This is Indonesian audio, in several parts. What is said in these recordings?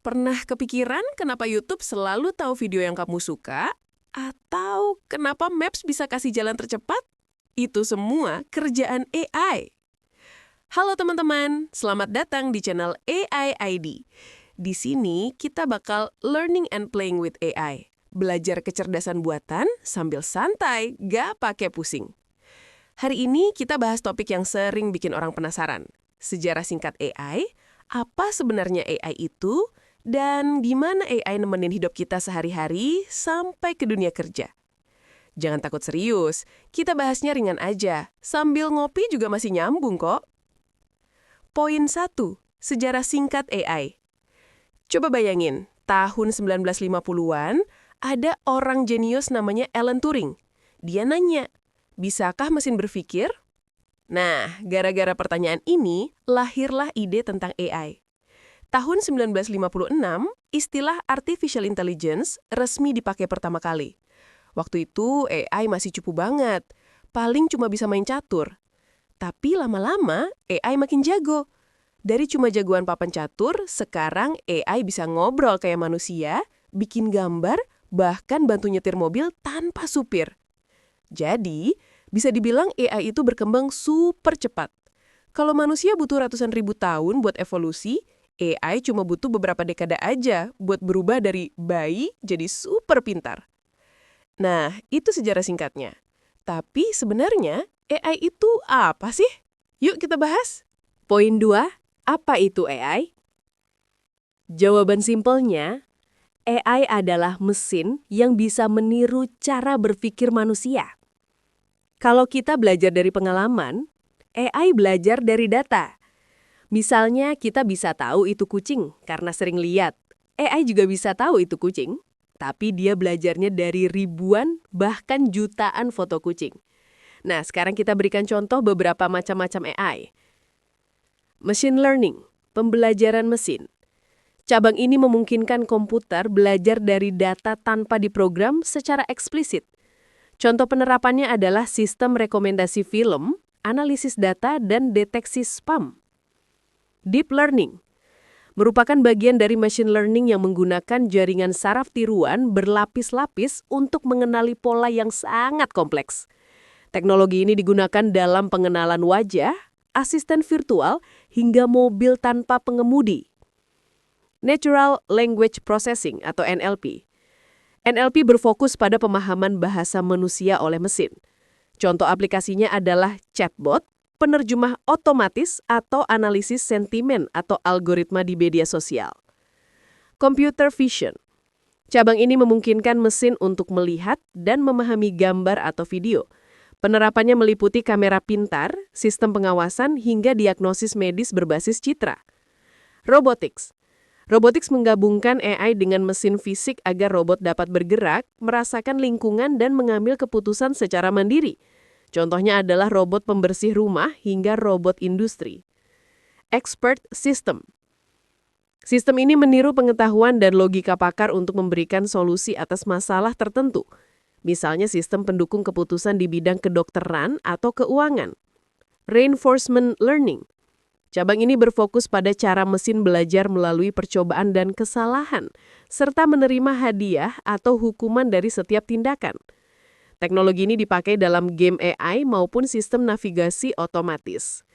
Pernah kepikiran kenapa YouTube selalu tahu video yang kamu suka? Atau kenapa Maps bisa kasih jalan tercepat? Itu semua kerjaan AI. Halo teman-teman, selamat datang di channel AI ID. Di sini kita bakal learning and playing with AI. Belajar kecerdasan buatan sambil santai, gak pakai pusing. Hari ini kita bahas topik yang sering bikin orang penasaran. Sejarah singkat AI, apa sebenarnya AI itu, dan gimana AI nemenin hidup kita sehari-hari sampai ke dunia kerja. Jangan takut serius, kita bahasnya ringan aja. Sambil ngopi juga masih nyambung kok. Poin 1, sejarah singkat AI. Coba bayangin, tahun 1950-an, ada orang jenius namanya Alan Turing. Dia nanya, bisakah mesin berpikir? Nah, gara-gara pertanyaan ini, lahirlah ide tentang AI. Tahun 1956, istilah artificial intelligence resmi dipakai pertama kali. Waktu itu AI masih cupu banget, paling cuma bisa main catur. Tapi lama-lama AI makin jago. Dari cuma jagoan papan catur, sekarang AI bisa ngobrol kayak manusia, bikin gambar, bahkan bantu nyetir mobil tanpa supir. Jadi, bisa dibilang AI itu berkembang super cepat. Kalau manusia butuh ratusan ribu tahun buat evolusi, AI cuma butuh beberapa dekade aja buat berubah dari bayi jadi super pintar. Nah, itu sejarah singkatnya. Tapi sebenarnya AI itu apa sih? Yuk kita bahas. Poin 2, apa itu AI? Jawaban simpelnya, AI adalah mesin yang bisa meniru cara berpikir manusia. Kalau kita belajar dari pengalaman, AI belajar dari data. Misalnya kita bisa tahu itu kucing karena sering lihat. AI juga bisa tahu itu kucing, tapi dia belajarnya dari ribuan bahkan jutaan foto kucing. Nah, sekarang kita berikan contoh beberapa macam-macam AI. Machine learning, pembelajaran mesin. Cabang ini memungkinkan komputer belajar dari data tanpa diprogram secara eksplisit. Contoh penerapannya adalah sistem rekomendasi film, analisis data, dan deteksi spam. Deep learning merupakan bagian dari machine learning yang menggunakan jaringan saraf tiruan berlapis-lapis untuk mengenali pola yang sangat kompleks. Teknologi ini digunakan dalam pengenalan wajah, asisten virtual, hingga mobil tanpa pengemudi. Natural Language Processing atau NLP. NLP berfokus pada pemahaman bahasa manusia oleh mesin. Contoh aplikasinya adalah chatbot, penerjemah otomatis, atau analisis sentimen atau algoritma di media sosial. Computer vision. Cabang ini memungkinkan mesin untuk melihat dan memahami gambar atau video. Penerapannya meliputi kamera pintar, sistem pengawasan, hingga diagnosis medis berbasis citra. Robotics. Robotics menggabungkan AI dengan mesin fisik agar robot dapat bergerak, merasakan lingkungan, dan mengambil keputusan secara mandiri. Contohnya adalah robot pembersih rumah hingga robot industri. Expert System. Sistem ini meniru pengetahuan dan logika pakar untuk memberikan solusi atas masalah tertentu. Misalnya sistem pendukung keputusan di bidang kedokteran atau keuangan. Reinforcement Learning. Cabang ini berfokus pada cara mesin belajar melalui percobaan dan kesalahan, serta menerima hadiah atau hukuman dari setiap tindakan. Teknologi ini dipakai dalam game AI maupun sistem navigasi otomatis.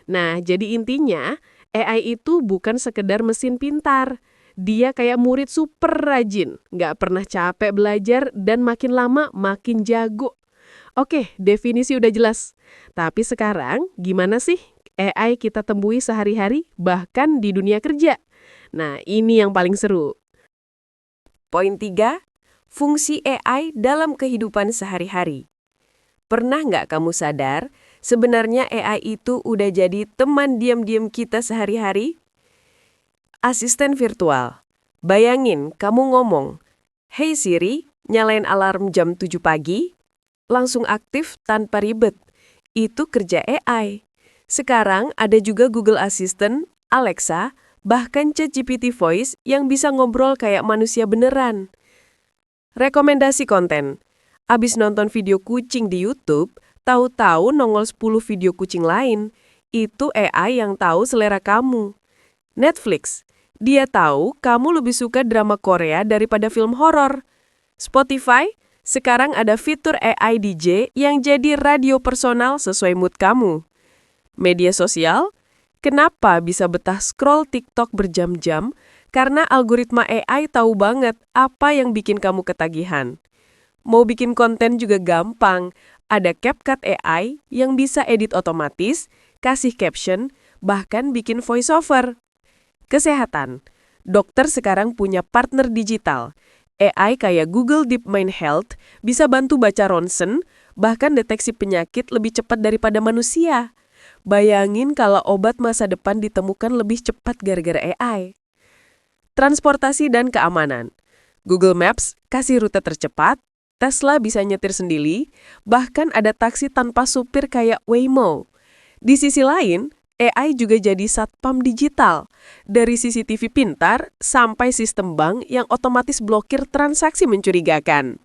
Nah, jadi intinya, AI itu bukan sekedar mesin pintar. Dia kayak murid super rajin, nggak pernah capek belajar dan makin lama makin jago. Oke, definisi udah jelas. Tapi sekarang, gimana sih AI kita temui sehari-hari, bahkan di dunia kerja? Nah, ini yang paling seru. Poin 3, fungsi AI dalam kehidupan sehari-hari. Pernah nggak kamu sadar, sebenarnya AI itu udah jadi teman diam-diam kita sehari-hari? Asisten virtual. Bayangin kamu ngomong, "Hey Siri, nyalain alarm jam 7 pagi." Langsung aktif tanpa ribet. Itu kerja AI. Sekarang ada juga Google Assistant, Alexa, bahkan ChatGPT Voice yang bisa ngobrol kayak manusia beneran. Rekomendasi konten. Abis nonton video kucing di YouTube, tahu-tahu nongol 10 video kucing lain. Itu AI yang tahu selera kamu. Netflix. Dia tahu kamu lebih suka drama Korea daripada film horor. Spotify, sekarang ada fitur AI DJ yang jadi radio personal sesuai mood kamu. Media sosial, kenapa bisa betah scroll TikTok berjam-jam? Karena algoritma AI tahu banget apa yang bikin kamu ketagihan. Mau bikin konten juga gampang. Ada CapCut AI yang bisa edit otomatis, kasih caption, bahkan bikin voiceover. Kesehatan. Dokter sekarang punya partner digital. AI kayak Google DeepMind Health bisa bantu baca ronsen, bahkan deteksi penyakit lebih cepat daripada manusia. Bayangin kalau obat masa depan ditemukan lebih cepat gara-gara AI. Transportasi dan keamanan. Google Maps kasih rute tercepat, Tesla bisa nyetir sendiri, bahkan ada taksi tanpa supir kayak Waymo. Di sisi lain, AI juga jadi satpam digital, dari CCTV pintar sampai sistem bank yang otomatis blokir transaksi mencurigakan.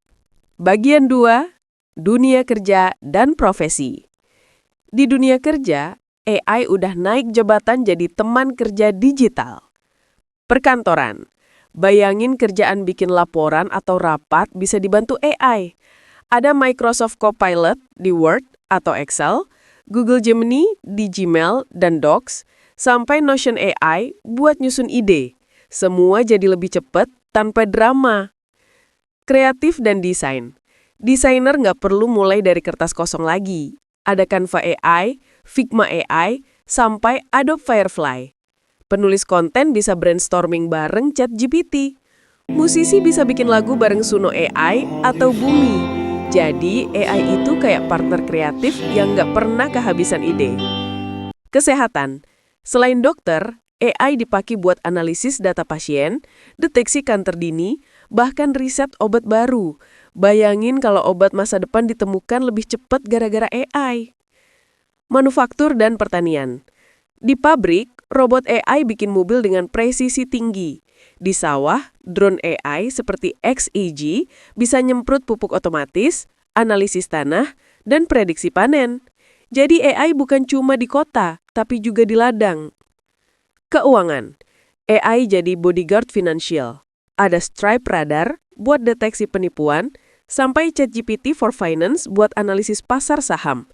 Bagian 2, dunia kerja dan profesi. Di dunia kerja, AI udah naik jabatan jadi teman kerja digital. Perkantoran, bayangin kerjaan bikin laporan atau rapat bisa dibantu AI. Ada Microsoft Copilot di Word atau Excel, Google Gemini di Gmail dan Docs, sampai Notion AI buat nyusun ide. Semua jadi lebih cepat tanpa drama. Kreatif dan desain. Desainer nggak perlu mulai dari kertas kosong lagi. Ada Canva AI, Figma AI, sampai Adobe Firefly. Penulis konten bisa brainstorming bareng ChatGPT. Musisi bisa bikin lagu bareng Suno AI atau Bumi. Jadi, AI itu kayak partner kreatif yang nggak pernah kehabisan ide. Kesehatan. Selain dokter, AI dipakai buat analisis data pasien, deteksi kanker dini, bahkan riset obat baru. Bayangin kalau obat masa depan ditemukan lebih cepat gara-gara AI. Manufaktur dan pertanian. Di pabrik, robot AI bikin mobil dengan presisi tinggi. Di sawah, drone AI seperti XEG bisa nyemprot pupuk otomatis, analisis tanah, dan prediksi panen. Jadi AI bukan cuma di kota, tapi juga di ladang. Keuangan. AI jadi bodyguard finansial. Ada Stripe Radar buat deteksi penipuan, sampai ChatGPT for Finance buat analisis pasar saham.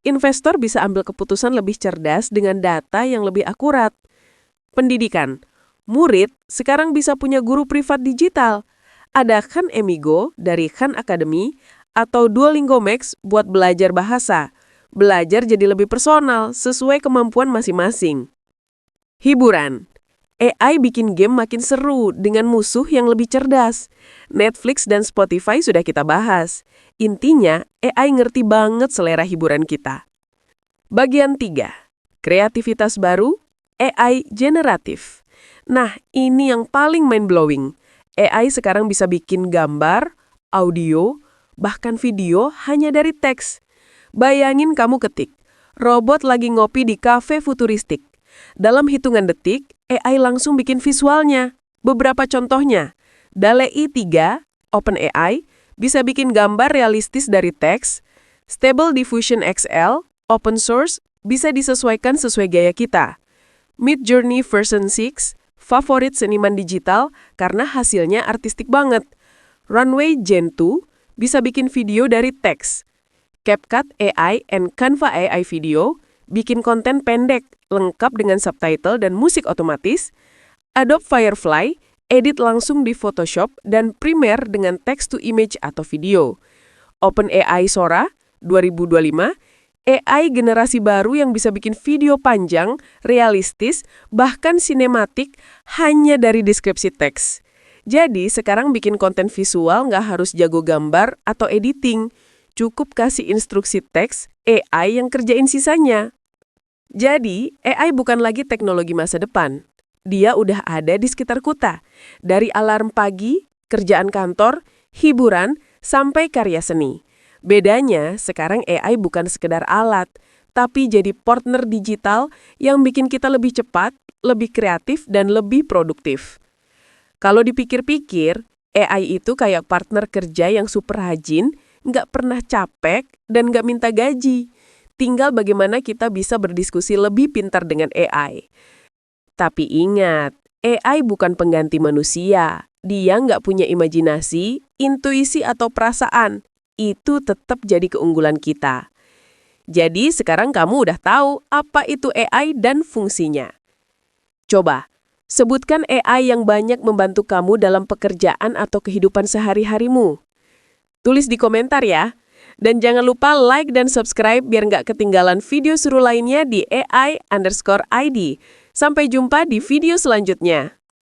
Investor bisa ambil keputusan lebih cerdas dengan data yang lebih akurat. Pendidikan. Murid sekarang bisa punya guru privat digital. Ada Khan Emigo dari Khan Academy atau Duolingo Max buat belajar bahasa. Belajar jadi lebih personal sesuai kemampuan masing-masing. Hiburan. AI bikin game makin seru dengan musuh yang lebih cerdas. Netflix dan Spotify sudah kita bahas. Intinya, AI ngerti banget selera hiburan kita. Bagian 3. Kreativitas baru, AI generatif. Nah, ini yang paling mind-blowing. AI sekarang bisa bikin gambar, audio, bahkan video hanya dari teks. Bayangin kamu ketik, robot lagi ngopi di kafe futuristik. Dalam hitungan detik, AI langsung bikin visualnya. Beberapa contohnya, DALL-E 3, OpenAI, bisa bikin gambar realistis dari teks. Stable Diffusion XL, open source, bisa disesuaikan sesuai gaya kita. Midjourney version 6, favorit seniman digital karena hasilnya artistik banget. Runway Gen 2, bisa bikin video dari teks. CapCut AI and Canva AI Video, bikin konten pendek, lengkap dengan subtitle dan musik otomatis. Adobe Firefly, edit langsung di Photoshop dan Premiere dengan text-to-image atau video. OpenAI Sora 2025, AI generasi baru yang bisa bikin video panjang, realistis, bahkan sinematik hanya dari deskripsi teks. Jadi, sekarang bikin konten visual nggak harus jago gambar atau editing. Cukup kasih instruksi teks, AI yang kerjain sisanya. Jadi, AI bukan lagi teknologi masa depan. Dia udah ada di sekitar kita. Dari alarm pagi, kerjaan kantor, hiburan, sampai karya seni. Bedanya, sekarang AI bukan sekedar alat, tapi jadi partner digital yang bikin kita lebih cepat, lebih kreatif, dan lebih produktif. Kalau dipikir-pikir, AI itu kayak partner kerja yang super rajin, nggak pernah capek, dan nggak minta gaji. Tinggal bagaimana kita bisa berdiskusi lebih pintar dengan AI. Tapi ingat, AI bukan pengganti manusia. Dia nggak punya imajinasi, intuisi, atau perasaan. Itu tetap jadi keunggulan kita. Jadi sekarang kamu udah tahu apa itu AI dan fungsinya. Coba, sebutkan AI yang banyak membantu kamu dalam pekerjaan atau kehidupan sehari-harimu. Tulis di komentar ya. Dan jangan lupa like dan subscribe biar nggak ketinggalan video seru lainnya di AI_ID. Sampai jumpa di video selanjutnya.